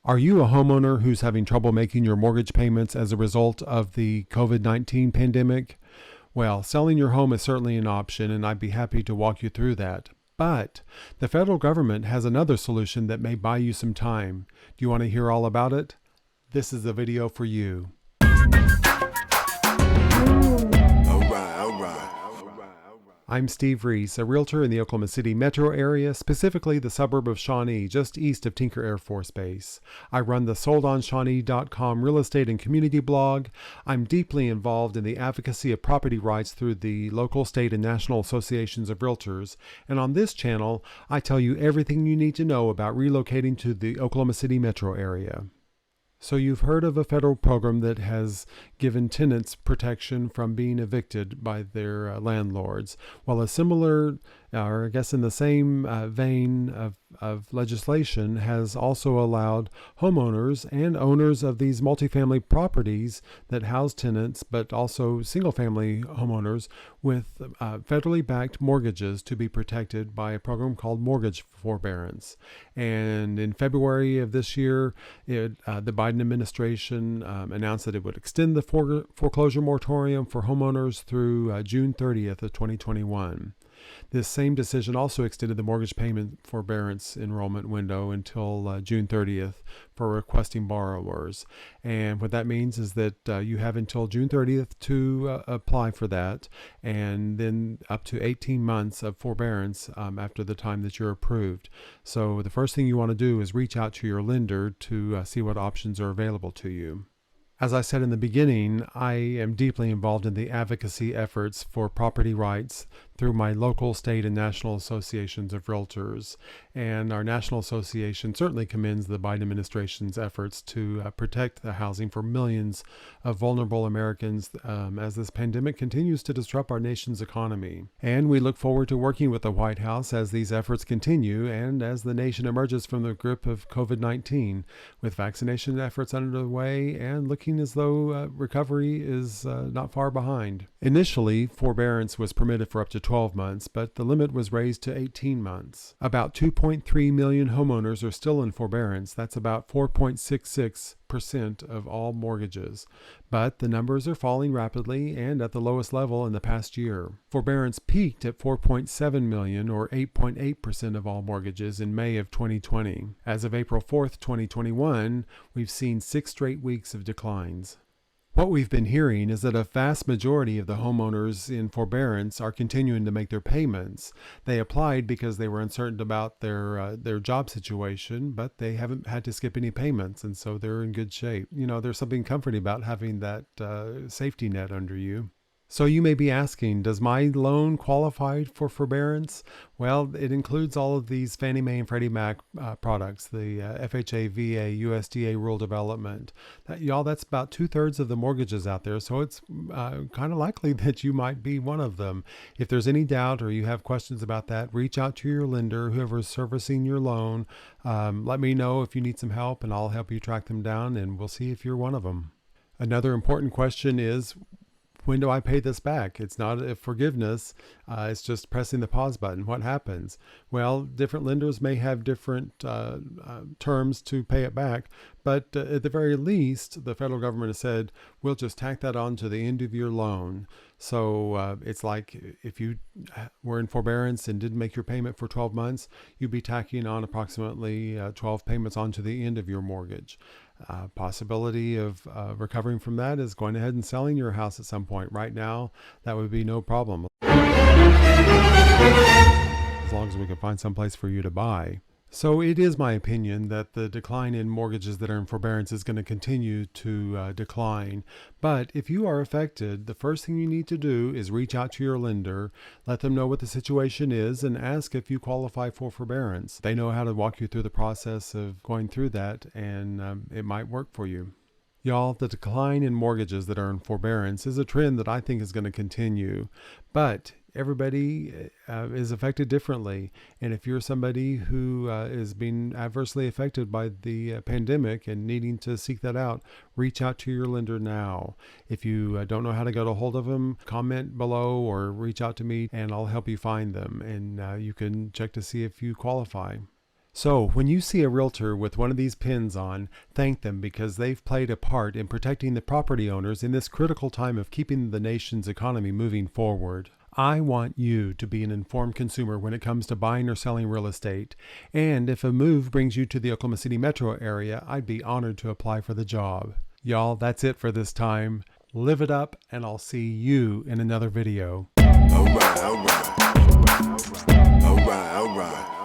Are you a homeowner who's having trouble making your mortgage payments as a result of the COVID-19 pandemic? Well, selling your home is certainly an option, and I'd be happy to walk you through that. But the federal government has another solution that may buy you some time. Do you want to hear all about it? This is the video for you. I'm Steve Reese, a realtor in the Oklahoma City metro area, specifically the suburb of Shawnee, just east of Tinker Air Force Base. I run the soldonshawnee.com real estate and community blog. I'm deeply involved in the advocacy of property rights through the local, state, and national associations of realtors. And on this channel, I tell you everything you need to know about relocating to the Oklahoma City metro area. So you've heard of a federal program that has given tenants protection from being evicted by their landlords. Well, a similar, or I guess in the same vein of legislation, has also allowed homeowners and owners of these multifamily properties that house tenants, but also single-family homeowners with federally backed mortgages to be protected by a program called mortgage forbearance. And in February of this year, the Biden administration announced that it would extend the foreclosure moratorium for homeowners through June 30th of 2021. This same decision also extended the mortgage payment forbearance enrollment window until June 30th for requesting borrowers. And what that means is that you have until June 30th to apply for that, and then up to 18 months of forbearance after the time that you're approved. So the first thing you want to do is reach out to your lender to see what options are available to you. As I said in the beginning, I am deeply involved in the advocacy efforts for property rights through my local, state, and national associations of realtors. And our national association certainly commends the Biden administration's efforts to protect the housing for millions of vulnerable Americans as this pandemic continues to disrupt our nation's economy. And we look forward to working with the White House as these efforts continue and as the nation emerges from the grip of COVID-19, with vaccination efforts underway and looking as though recovery is not far behind. Initially, forbearance was permitted for up to 12 months, but the limit was raised to 18 months. About 2.3 million homeowners are still in forbearance. That's about 4.66% of all mortgages. But the numbers are falling rapidly and at the lowest level in the past year. Forbearance peaked at 4.7 million, or 8.8% of all mortgages, in May of 2020. As of April 4th, 2021, we've seen 6 straight weeks of declines. What we've been hearing is that a vast majority of the homeowners in forbearance are continuing to make their payments. They applied because they were uncertain about their job situation, but they haven't had to skip any payments, and so they're in good shape. You know, there's something comforting about having that safety net under you. So you may be asking, does my loan qualify for forbearance? Well, it includes all of these Fannie Mae and Freddie Mac products, the FHA, VA, USDA rural development. That's about 2/3 of the mortgages out there, so it's kind of likely that you might be one of them. If there's any doubt or you have questions about that, reach out to your lender, whoever's servicing your loan. Let me know if you need some help, and I'll help you track them down, and we'll see if you're one of them. Another important question is, when do I pay this back? It's not a forgiveness. It's just pressing the pause button. What happens? Well, different lenders may have different terms to pay it back, but at the very least, the federal government has said, we'll just tack that on to the end of your loan. So it's like if you were in forbearance and didn't make your payment for 12 months, you'd be tacking on approximately 12 payments onto the end of your mortgage. Possibility of recovering from that is going ahead and selling your house at some point. Right now, that would be no problem, as long as we can find some place for you to buy. So it is my opinion that the decline in mortgages that are in forbearance is going to continue to decline. But if you are affected, the first thing you need to do is reach out to your lender, let them know what the situation is, and ask if you qualify for forbearance. They know how to walk you through the process of going through that, and it might work for you. Y'all, the decline in mortgages that are in forbearance is a trend that I think is going to continue. But everybody is affected differently. And if you're somebody who is being adversely affected by the pandemic and needing to seek that out, reach out to your lender now. If you don't know how to get a hold of them, comment below or reach out to me and I'll help you find them. And you can check to see if you qualify. So, when you see a realtor with one of these pins on, thank them because they've played a part in protecting the property owners in this critical time of keeping the nation's economy moving forward. I want you to be an informed consumer when it comes to buying or selling real estate. And if a move brings you to the Oklahoma City metro area, I'd be honored to apply for the job. Y'all, that's it for this time. Live it up, and I'll see you in another video. All right.